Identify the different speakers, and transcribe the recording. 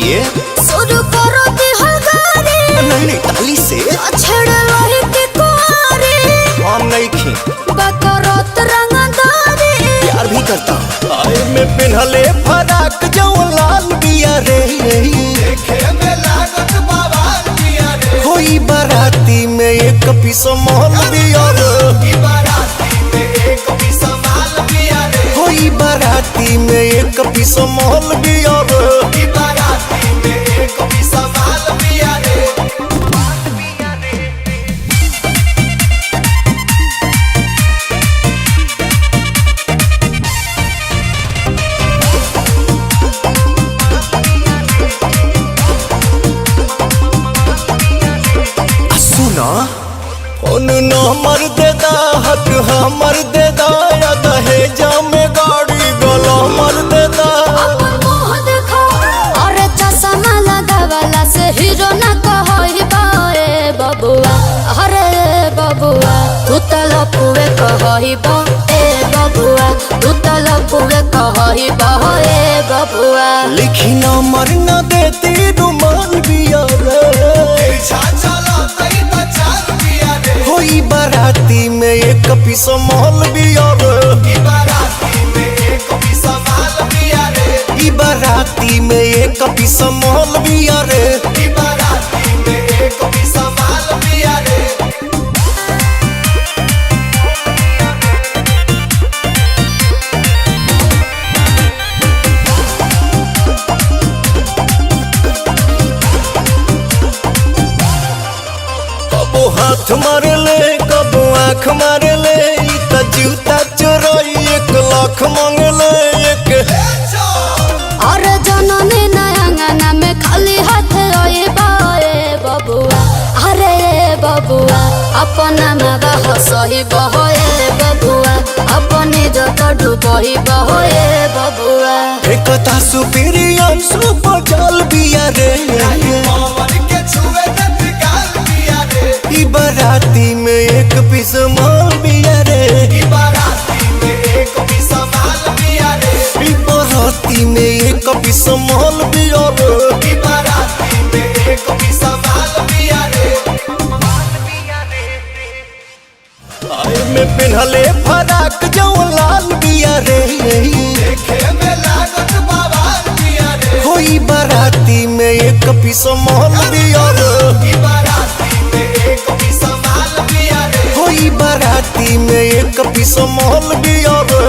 Speaker 1: ये
Speaker 2: शुरू करो दी हगारे
Speaker 1: नहीं ताली से
Speaker 2: छेड़ लोही के कुआरे
Speaker 1: हम नहीं खी
Speaker 2: बकरोत रंगदारी
Speaker 1: प्यार भी करता हूँ। आए में पिन्हले फराक जो लाल बिया रे देखे में लागत बवाल बिया रे होई बाराती में एक पीस मोहल बिया रे बाराती में एक पीस माल बिया रे होई बाराती में एक पीस मोहल बिया रे बाराती में एक पीस माल बिया रे फोन नंबर दे दा हक हमर दे दा या दहेजा में गाड़ी गला मर दे दा
Speaker 2: अपन मुंह देखो और चश्मा लगावला से हीरो ना कहई बाए बबुआ अरे बबुआ तू त लपुए कहई बा ए बबुआ तू त लपुए कहई बा ए बबुआ
Speaker 1: लिखी नंबर न देती रुमाल बिया रे होई बाराती में एक पीस मोहल बिया रे बाराती में एक पीस माल बिया रे बाराती में एक पीस मोहल बिया रे बाराती में एक पीस माल बिया रे कबो हाथ मारे ले कबो आँख मारे ले त जूता चोराई 1 लाख मांगे ले एक
Speaker 2: और जननी नयंगना में खाली हाथ रोए बाए बबुआ अरे बबुआ अपना मावा हसही बहोए बबुआ अपनी जत डूबही बहोए बबुआ
Speaker 1: एक ता सुपीरियर सुपर जल बिया रे बाराती में एक पीस माल बिया रे बाराती में एक पीस माल बिया रे बाराती में एक पीस माल बिया रे बाराती में एक पीस माल बिया रे आए में पिन्हले फराक जो लाल बिया रे देखे में लागत बवाल बिया रे होई बाराती में एक पीस माल बिया रे बाराती में एक पीस माल बिया रे होई बाराती में एक पीस माल बिया रे